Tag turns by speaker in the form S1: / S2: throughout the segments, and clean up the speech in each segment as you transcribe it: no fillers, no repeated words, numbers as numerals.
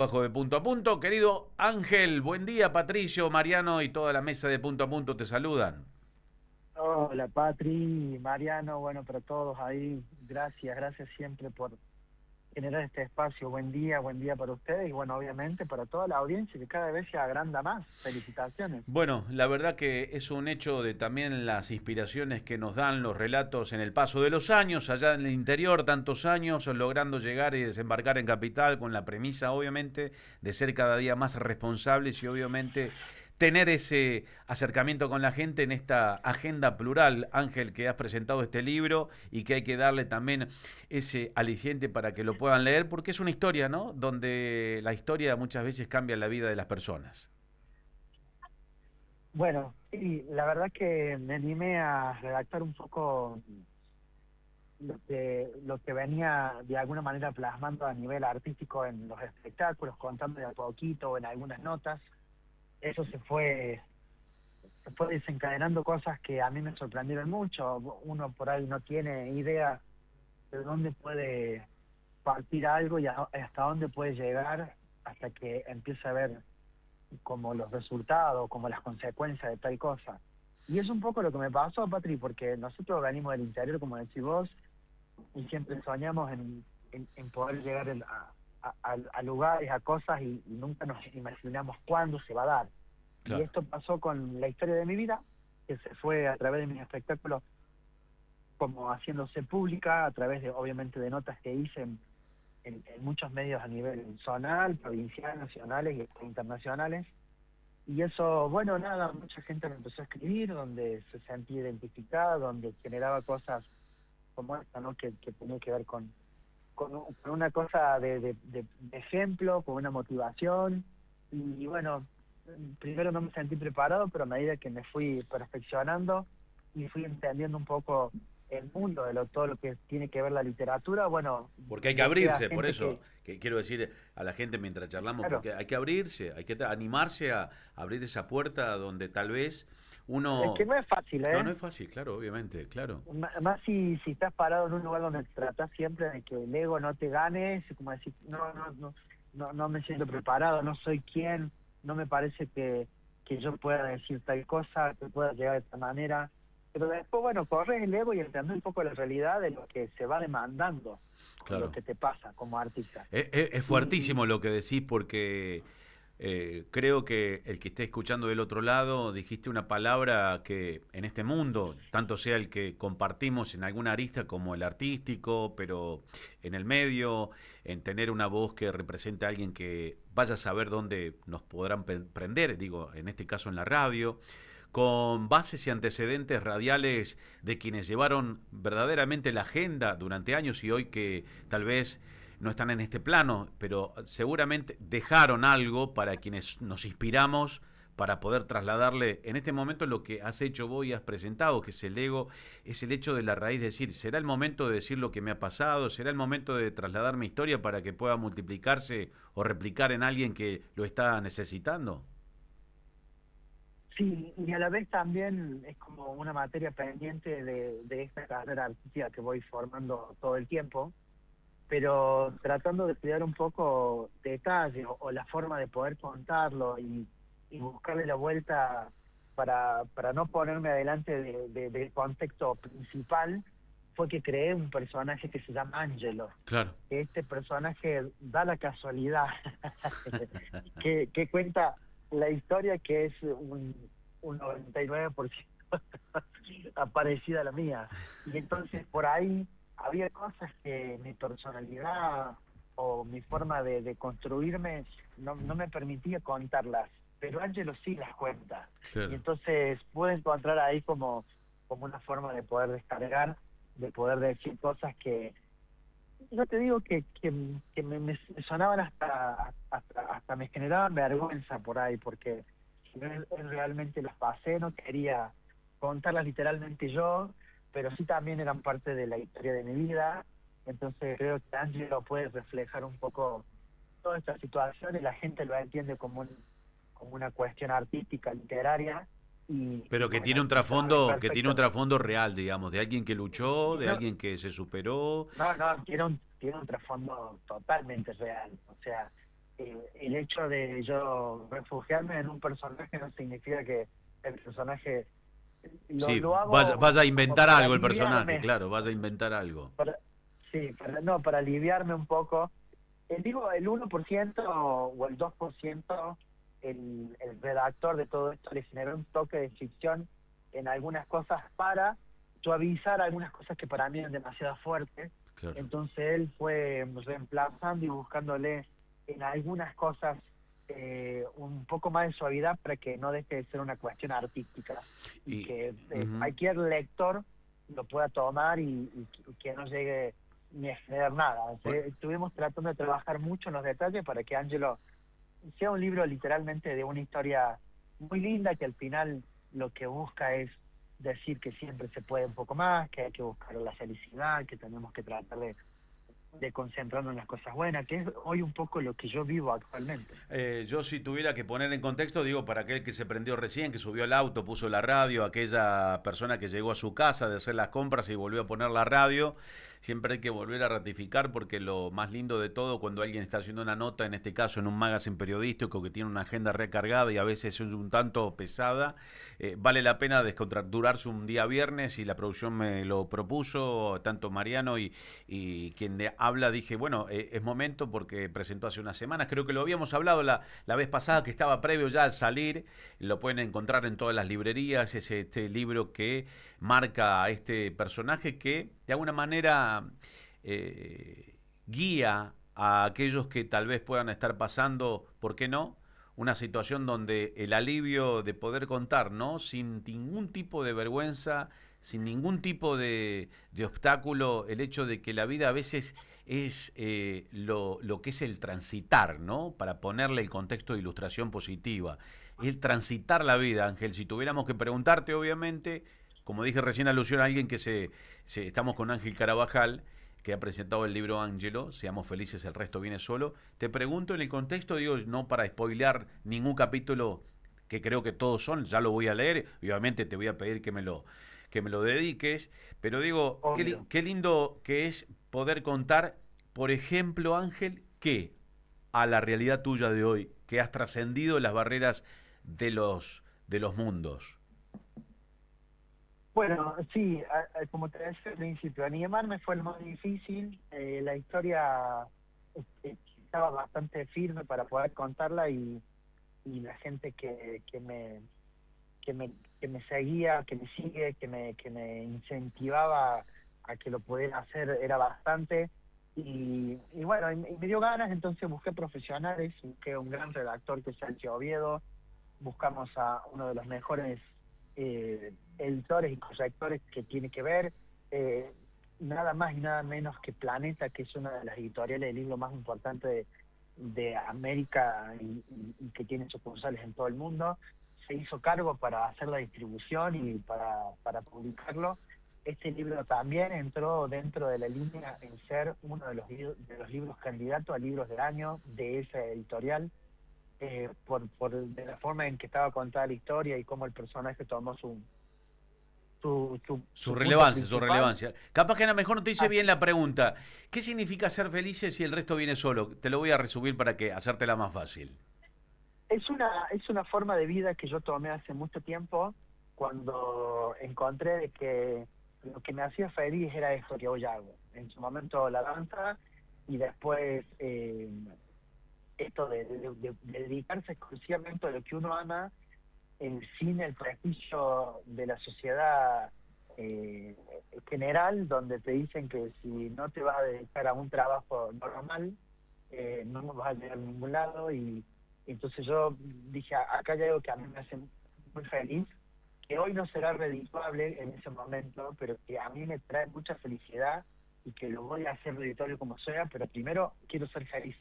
S1: Bajo de Punto a Punto, querido Ángel, buen día, Patricio, Mariano y toda la mesa de Punto a Punto te saludan.
S2: Hola Patri, Mariano, bueno, para todos ahí, gracias siempre por generar este espacio. Buen día para ustedes y bueno, obviamente para toda la audiencia que cada vez se agranda más. Felicitaciones.
S1: Bueno, la verdad que es un hecho de también las inspiraciones que nos dan los relatos en el paso de los años, allá en el interior, tantos años, logrando llegar y desembarcar en capital con la premisa, obviamente, de ser cada día más responsables y obviamente tener ese acercamiento con la gente en esta agenda plural, Ángel, que has presentado este libro y que hay que darle también ese aliciente para que lo puedan leer, porque es una historia, ¿no? Donde la historia muchas veces cambia la vida de las personas.
S2: Bueno, y la verdad que me animé a redactar un poco lo que venía de alguna manera plasmando a nivel artístico en los espectáculos, contando de a poquito en algunas notas. Eso se fue desencadenando cosas que a mí me sorprendieron mucho. Uno por ahí no tiene idea de dónde puede partir algo y hasta dónde puede llegar hasta que empieza a ver como los resultados, como las consecuencias de tal cosa. Y es un poco lo que me pasó, Patri, porque nosotros venimos del interior, como decís vos, y siempre soñamos en poder llegar a lugares, a cosas, y nunca nos imaginamos cuándo se va a dar. Y
S1: Claro.
S2: esto pasó con la historia de mi vida, que se fue a través de mis espectáculos como haciéndose pública, a través de, obviamente, de notas que hice en muchos medios a nivel zonal, provincial, nacionales y hasta internacionales. Y eso, bueno, nada, mucha gente me empezó a escribir, donde se sentía identificada, donde generaba cosas como esta, ¿no? Que tenía que ver con una cosa de ejemplo, con una motivación. Y bueno, primero no me sentí preparado, pero a medida que me fui perfeccionando y fui entendiendo un poco el mundo de todo lo que tiene que ver la literatura, bueno,
S1: Porque hay que
S2: busqué a
S1: abrirse, por
S2: gente
S1: eso
S2: que,
S1: que quiero decir a la gente mientras charlamos,
S2: claro,
S1: porque hay que abrirse, hay que animarse a abrir esa puerta donde tal vez
S2: es que
S1: uno...
S2: no es fácil,
S1: No, no
S2: ¿eh?
S1: es fácil, claro, obviamente, claro.
S2: Más si estás parado en un lugar donde tratás siempre de que el ego no te gane, es como decir, no me siento preparado, no soy quien, no me parece que yo pueda decir tal cosa, que pueda llegar de esta manera. Pero después, bueno, corres el ego y entender un poco la realidad de lo que se va demandando con lo
S1: Claro.
S2: que te pasa como artista.
S1: Es
S2: Y
S1: fuertísimo lo que decís porque creo que el que esté escuchando del otro lado dijiste una palabra que en este mundo, tanto sea el que compartimos en alguna arista como el artístico, pero en el medio, en tener una voz que represente a alguien que vaya a saber dónde nos podrán prender, digo, en este caso en la radio, con bases y antecedentes radiales de quienes llevaron verdaderamente la agenda durante años y hoy que tal vez no están en este plano, pero seguramente dejaron algo para quienes nos inspiramos para poder trasladarle en este momento lo que has hecho vos y has presentado, que es el ego, es el hecho de la raíz, de decir, ¿será el momento de decir lo que me ha pasado? ¿Será el momento de trasladar mi historia para que pueda multiplicarse o replicar en alguien que lo está necesitando?
S2: sí, y a la vez también es como una materia pendiente de esta carrera artística que voy formando todo el tiempo, pero tratando de estudiar un poco detalle o la forma de poder contarlo y buscarle la vuelta para no ponerme adelante del contexto principal, fue que creé un personaje que se llama Angelo.
S1: Claro.
S2: Este personaje da la casualidad que cuenta la historia que es un 99% parecida a la mía. Y entonces por ahí había cosas que mi personalidad o mi forma de construirme no me permitía contarlas, pero Angelo sí las cuenta. Y
S1: Claro.
S2: entonces puedo encontrar ahí como una forma de poder descargar, de poder decir cosas que yo te digo que me sonaban hasta me generaban vergüenza por ahí, porque si no él realmente las pasé, no quería contarlas literalmente yo, pero sí también eran parte de la historia de mi vida. Entonces creo que Angelo puede reflejar un poco toda esta situación y la gente lo entiende como una cuestión artística, literaria, y
S1: Pero
S2: bueno, y sabe
S1: que tiene un
S2: perfecto.
S1: trasfondo real, digamos, de alguien que luchó, de
S2: No,
S1: alguien que se superó.
S2: no, tiene un trasfondo totalmente real. O sea, el hecho de yo refugiarme en un personaje no significa que el personaje
S1: Sí,
S2: lo
S1: vas a
S2: hago como
S1: inventar
S2: para
S1: algo el personaje,
S2: aliviarme,
S1: claro, vas a inventar algo.
S2: para, sí, no, para aliviarme un poco. Digo, el 1% o el 2%, el redactor de todo esto le generó un toque de ficción en algunas cosas para suavizar algunas cosas que para mí eran demasiado fuertes.
S1: Claro.
S2: Entonces él fue reemplazando y buscándole en algunas cosas un poco más de suavidad para que no deje de ser una cuestión artística y
S1: Y,
S2: que
S1: ujú.
S2: cualquier lector lo pueda tomar y que no llegue ni a generar nada.
S1: Bueno,
S2: Estuvimos tratando de trabajar mucho en los detalles para que Angelo sea un libro literalmente de una historia muy linda que al final lo que busca es decir que siempre se puede un poco más, que hay que buscar la felicidad, que tenemos que tratar de concentrarnos en las cosas buenas, que es hoy un poco lo que yo vivo actualmente.
S1: Yo si tuviera que poner en contexto, digo, para aquel que se prendió recién, que subió al auto, puso la radio, aquella persona que llegó a su casa de hacer las compras y volvió a poner la radio, siempre hay que volver a ratificar porque lo más lindo de todo cuando alguien está haciendo una nota, en este caso en un magazine periodístico que tiene una agenda recargada y a veces es un tanto pesada, vale la pena descontracturarse un día viernes y la producción me lo propuso, tanto Mariano y quien habla, dije, bueno, es momento porque presentó hace unas semanas, creo que lo habíamos hablado la vez pasada que estaba previo ya al salir, lo pueden encontrar en todas las librerías, es este libro que marca a este personaje que de alguna manera guía a aquellos que tal vez puedan estar pasando, ¿por qué no? Una situación donde el alivio de poder contar, ¿no? Sin ningún tipo de vergüenza, sin ningún tipo de obstáculo, el hecho de que la vida a veces es lo que es el transitar, ¿no? Para ponerle el contexto de ilustración positiva. El transitar la vida, Ángel, si tuviéramos que preguntarte, obviamente, como dije recién alusión a alguien que estamos con Ángel Carabajal, que ha presentado el libro Ángelo, Seamos felices, el resto viene solo. Te pregunto en el contexto, digo, no para spoilear ningún capítulo, que creo que todos son, ya lo voy a leer, y obviamente te voy a pedir que me lo dediques, pero digo,
S2: Obvio.
S1: qué lindo que es poder contar, por ejemplo, Ángel, que a la realidad tuya de hoy, que has trascendido las barreras de los mundos.
S2: Bueno, sí, como te decía al principio, animarme fue lo más difícil. La historia estaba bastante firme para poder contarla y la gente que me, que me seguía, que me sigue, que me incentivaba a que lo pudiera hacer era bastante. Y bueno, y me dio ganas, entonces busqué profesionales, busqué un gran redactor que es Sergio Oviedo, buscamos a uno de los mejores editores y correctores que tiene que ver, eh, nada más y nada menos que Planeta, que es una de las editoriales de libros más importantes de América y que tiene sucursales en todo el mundo. Se hizo cargo para hacer la distribución y para publicarlo. Este libro también entró dentro de la línea en ser uno de los libros candidatos a libros del año de esa editorial, de la forma en que estaba contada la historia y cómo el personaje tomó
S1: Su
S2: su punto
S1: relevancia, su
S2: principal.
S1: relevancia. Capaz que a lo mejor no te hice
S2: Ah,
S1: bien la pregunta. ¿Qué significa ser felices si el resto viene solo? Te lo voy a resumir para que hacértela más fácil.
S2: es una forma de vida que yo tomé hace mucho tiempo cuando encontré de que lo que me hacía feliz era esto que hoy hago. En su momento la danza y después esto de dedicarse exclusivamente a lo que uno ama sin el prestigio de la sociedad eh, general, donde te dicen que si no te vas a dedicar a un trabajo normal, no vas a llegar a ningún lado. Y entonces yo dije, acá hay algo que a mí me hace muy feliz, que hoy no será redituable en ese momento, pero que a mí me trae mucha felicidad y que lo voy a hacer redituable como sea, pero primero quiero ser feliz.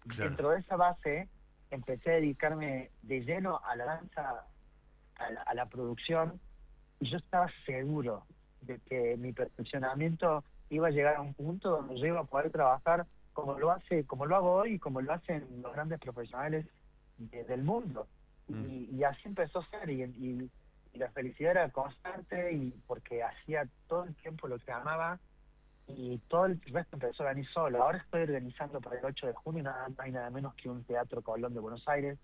S1: Claro.
S2: Dentro de esa base empecé a dedicarme de lleno a la danza, a la producción, y yo estaba seguro de que mi perfeccionamiento iba a llegar a un punto donde yo iba a poder trabajar como lo hago hoy y como lo hacen los grandes profesionales del mundo.
S1: Mm.
S2: Y así empezó a ser, y la felicidad era constante, y porque hacía todo el tiempo lo que amaba, y todo el resto empezó a venir solo. Ahora estoy organizando para el 8 de junio nada más y nada menos que un Teatro Colón de Buenos Aires,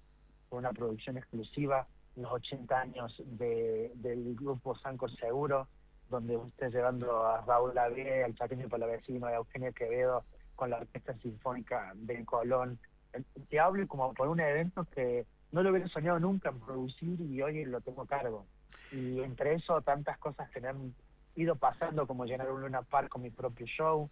S2: con una producción exclusiva, los 80 años del grupo Sancor Seguro, donde usted llevando a Raúl Lavie, al Chaqueño Palavecino, a Eugenio Quevedo, con la Orquesta Sinfónica del Colón. Te hablo como por un evento que no lo hubiera soñado nunca en producir y hoy lo tengo a cargo. Y entre eso, tantas cosas que me han ido pasando, como llenar un Luna Park con mi propio show,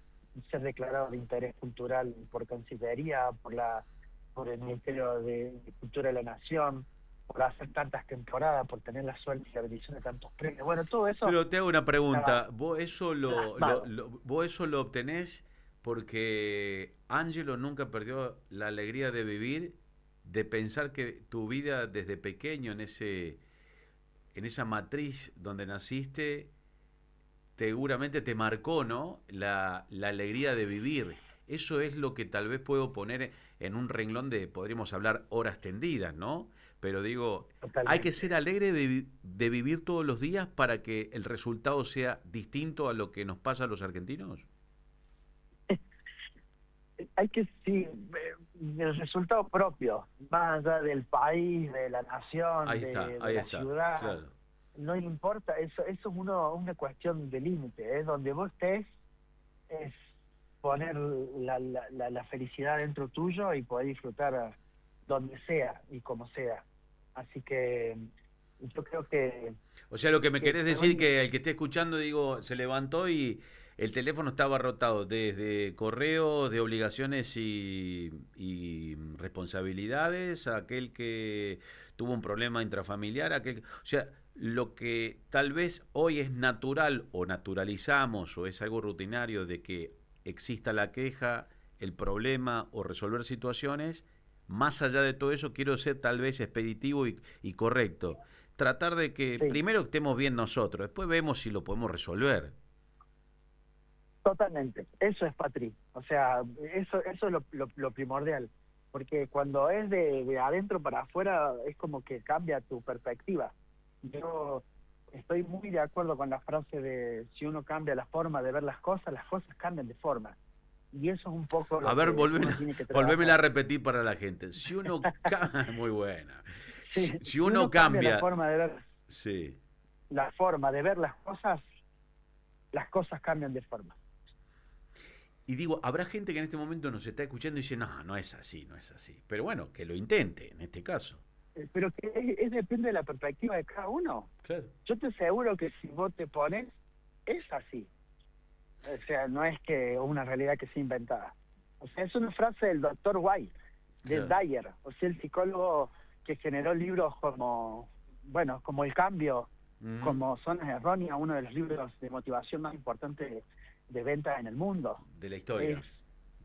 S2: ser declarado de interés cultural por Cancillería, por el Ministerio de Cultura de la Nación, por hacer tantas temporadas, por tener la suerte y la bendición de tantos premios. Bueno, todo eso...
S1: Pero te hago una pregunta,
S2: estaba
S1: ¿vos eso
S2: plasmado.
S1: vos eso lo obtenés porque Angelo nunca perdió la alegría de vivir, de pensar que tu vida desde pequeño en esa matriz donde naciste, seguramente te marcó, ¿no? La alegría de vivir. Eso es lo que tal vez puedo poner en un renglón de, podríamos hablar horas tendidas, ¿no? Pero digo, hay que
S2: Totalmente.
S1: ser alegre de vivir todos los días para que el resultado sea distinto a lo que nos pasa a los argentinos.
S2: Hay que, sí, el resultado propio, más allá del país, de la nación, de
S1: Ahí
S2: la
S1: está,
S2: ciudad,
S1: claro.
S2: no importa, eso es una cuestión de límite, es donde vos estés, es poner la felicidad dentro tuyo y poder disfrutar donde sea y como sea. Así que yo creo
S1: O sea, lo que me
S2: que
S1: querés decir
S2: hoy,
S1: que el que esté escuchando, digo, se levantó y el teléfono estaba rotado desde correos de obligaciones y responsabilidades, a aquel que tuvo un problema intrafamiliar, o sea, lo que tal vez hoy es natural o naturalizamos o es algo rutinario de que exista la queja, el problema o resolver situaciones, más allá de todo eso quiero ser tal vez expeditivo y correcto. Tratar de que
S2: sí,
S1: primero estemos bien nosotros, después vemos si lo podemos resolver.
S2: totalmente, eso es Patri, o sea, eso es lo primordial, porque cuando es de adentro para afuera es como que cambia tu perspectiva. Yo estoy muy de acuerdo con la frase de si uno cambia la forma de ver las cosas cambian de forma, y eso es un poco
S1: A
S2: lo
S1: ver,
S2: que uno tiene que
S1: volvémela
S2: trabajar.
S1: a repetir para la gente. Si uno muy buena.
S2: Sí,
S1: Si
S2: si
S1: uno
S2: uno cambia
S1: cambia, sí.
S2: la forma de ver las cosas cambian de forma.
S1: Y digo, habrá gente que en este momento nos está escuchando y dice, no, no es así, no es así. Pero bueno, que lo intente en este caso.
S2: Pero que depende de la perspectiva de cada uno.
S1: Claro.
S2: Yo te aseguro que si vos te pones, es así. O sea, no es que una realidad que sea inventada. O sea, es una frase del doctor White, de
S1: Claro.
S2: Dyer, o sea, el psicólogo que generó libros como, bueno, como El Cambio,
S1: Ujú.
S2: como Zonas Erróneas, uno de los libros de motivación más importantes de venta en el mundo.
S1: De la
S2: Es
S1: historia.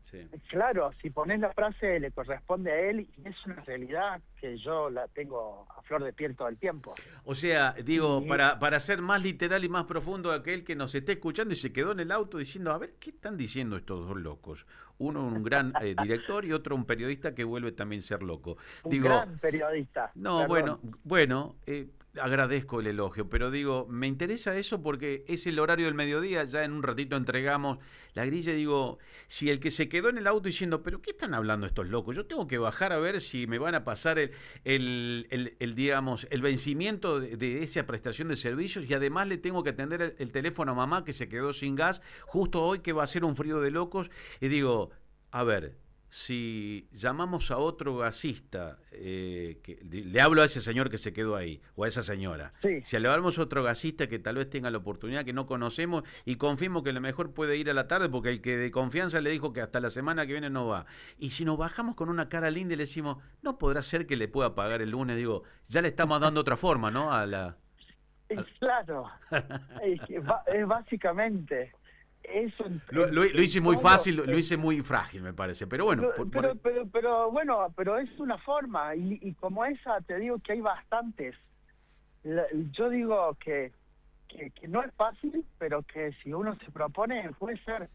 S1: Sí.
S2: claro, si pones la frase le corresponde a él y es una realidad que yo la tengo a flor de piel todo el tiempo.
S1: O sea, digo,
S2: Y
S1: para ser más literal y más profundo, aquel que nos esté escuchando y se quedó en el auto diciendo, a ver, ¿qué están diciendo estos dos locos? Uno un gran director y otro un periodista que vuelve también a ser loco.
S2: un
S1: Digo,
S2: gran periodista,
S1: no,
S2: perdón.
S1: bueno, agradezco el elogio, pero digo, me interesa eso porque es el horario del mediodía, ya en un ratito entregamos la grilla y digo, si el que se quedó en el auto diciendo, pero ¿qué están hablando estos locos? Yo tengo que bajar a ver si me van a pasar digamos, el vencimiento de esa prestación de servicios y además le tengo que atender el teléfono a mamá que se quedó sin gas justo hoy que va a ser un frío de locos y digo, a ver, si llamamos a otro gasista, le hablo a ese señor que se quedó ahí, o a esa señora,
S2: Sí,
S1: si le hablamos a otro gasista que tal vez tenga la oportunidad que no conocemos y confirmo que a lo mejor puede ir a la tarde porque el que de confianza le dijo que hasta la semana que viene no va. Y si nos bajamos con una cara linda y le decimos, no podrá ser que le pueda pagar el lunes, digo, ya le estamos dando otra forma, ¿no?
S2: y claro, es básicamente eso
S1: Lo
S2: en
S1: hice muy
S2: todo.
S1: fácil, lo hice muy frágil, me parece, pero bueno,
S2: Pero bueno, pero es una forma y como esa te digo que hay bastantes. Yo digo que no es fácil, pero que si uno se propone puede ser.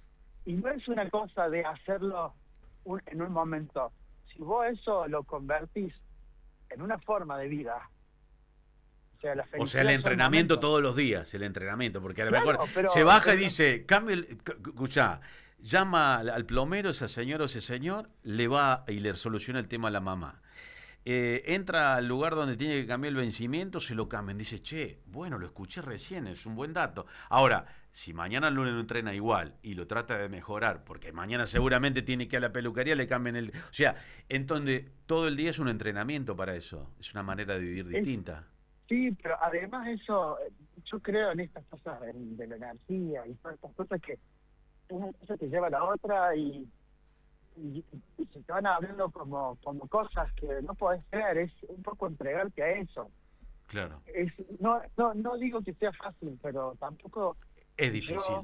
S2: Y no es una cosa de hacerlo en un momento. Si vos eso lo convertís en una forma de vida, O sea, la
S1: O sea,
S2: felicidad
S1: el
S2: son
S1: entrenamiento
S2: momentos.
S1: todos los días, el entrenamiento, porque a lo
S2: Claro,
S1: mejor
S2: pero,
S1: se baja y
S2: pero
S1: dice, cambia escuchá, llama al plomero, esa señora o ese señor, le va y le soluciona el tema a la mamá. Entra al lugar donde tiene que cambiar el vencimiento, se lo cambian. Dice, che, bueno, lo escuché recién, es un buen dato. Ahora, si mañana el lunes no entrena igual y lo trata de mejorar, porque mañana seguramente tiene que ir a la peluquería, le cambian el... O sea, entonces todo el día es un entrenamiento para eso. Es una manera de vivir
S2: es,
S1: distinta.
S2: sí, pero además eso, yo creo en estas cosas de la energía y todas estas cosas que una cosa te lleva a la otra y se te van abriendo como cosas que no podés creer, es un poco entregarte a eso.
S1: Claro.
S2: No digo que sea fácil, pero tampoco
S1: Es
S2: yo,
S1: difícil.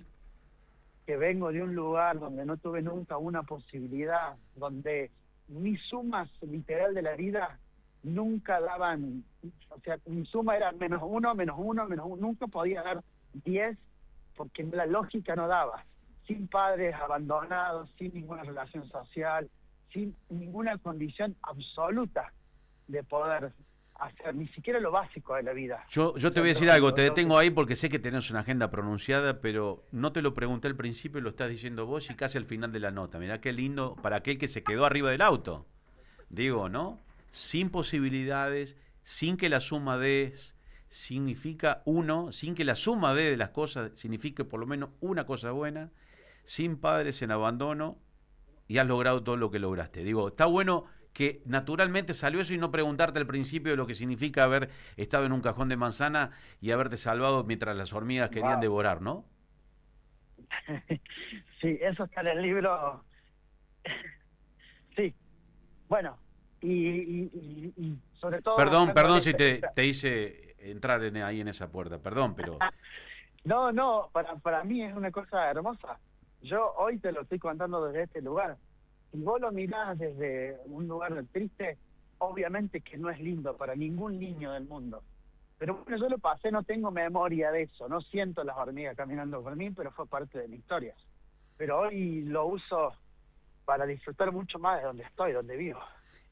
S2: que vengo de un lugar donde no tuve nunca una posibilidad, donde mis sumas literal de la vida nunca daban, o sea, mi suma era -1, -1, -1, nunca podía dar 10 porque la lógica no daba. Sin padres abandonados, sin ninguna relación social, sin ninguna condición absoluta de poder hacer ni siquiera lo básico de la vida. O
S1: Yo te
S2: sea,
S1: voy a decir algo, te detengo ahí porque sé que tenés una agenda pronunciada, pero no te lo pregunté al principio y lo estás diciendo vos y casi al final de la nota. Mirá qué lindo para aquel que se quedó arriba del auto. Digo, ¿no? Sin posibilidades, sin que la suma de significa uno, sin que la suma de las cosas signifique por lo menos una cosa buena, sin padres en abandono y has logrado todo lo que lograste. Digo, está bueno que naturalmente salió eso y no preguntarte al principio de lo que significa haber estado en un cajón de manzana y haberte salvado mientras las hormigas querían
S2: wow.
S1: devorar, ¿no?
S2: Sí, eso está en el libro. Sí, bueno, y sobre todo
S1: Perdón,
S2: buscando
S1: perdón si te hice entrar ahí en esa puerta, perdón, pero...
S2: No, para mí es una cosa hermosa. Yo hoy te lo estoy contando desde este lugar. Si vos lo mirás desde un lugar triste, obviamente que no es lindo para ningún niño del mundo. Pero bueno, yo lo pasé, no tengo memoria de eso, no siento las hormigas caminando por mí, pero fue parte de mi historia. Pero hoy lo uso para disfrutar mucho más de donde estoy, donde vivo.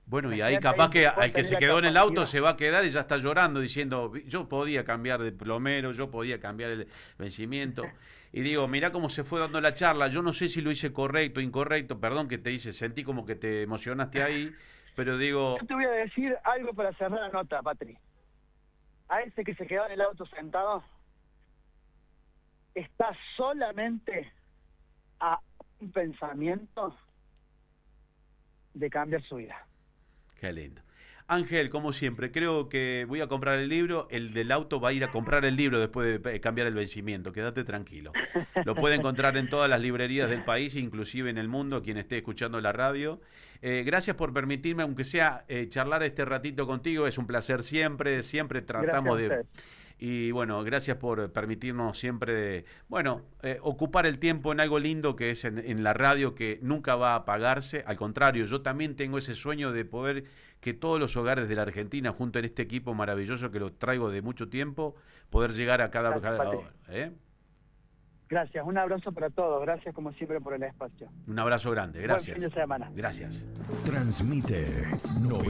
S1: Bueno, y ahí
S2: Imagínate
S1: capaz
S2: alguien
S1: que
S2: que puede
S1: al que
S2: tener
S1: se
S2: la
S1: quedó en el auto
S2: capacidad.
S1: se va a quedar y ya está llorando diciendo, yo podía cambiar de plomero, yo podía cambiar el vencimiento. Y digo, mirá cómo se fue dando la charla, yo no sé si lo hice correcto, incorrecto, perdón que te hice, sentí como que te emocionaste ahí, pero
S2: Yo
S1: digo,
S2: te voy a decir algo para cerrar la nota, Patri. A ese que se quedó en el auto sentado, está solamente a un pensamiento de cambiar su vida.
S1: qué lindo. Ángel, como siempre, creo que voy a comprar el libro, el del auto va a ir a comprar el libro después de cambiar el vencimiento, quédate tranquilo. Lo puede encontrar en todas las librerías del país, inclusive en el mundo, quien esté escuchando la radio. Gracias por permitirme, aunque sea charlar este ratito contigo, es un placer siempre, siempre
S2: Gracias a
S1: tratamos de...
S2: ustedes.
S1: Y bueno, gracias por permitirnos siempre, bueno, ocupar el tiempo en algo lindo que es en la radio que nunca va a apagarse. Al contrario, yo también tengo ese sueño de poder que todos los hogares de la Argentina, junto en este equipo maravilloso que lo traigo de mucho tiempo, poder llegar a
S2: Gracias, Patri.
S1: ¿eh?
S2: Gracias, un abrazo para todos. Gracias como siempre por el espacio.
S1: Un abrazo grande,
S2: Buen fin
S1: gracias.
S2: de semana.
S1: Gracias.
S3: Transmite 90.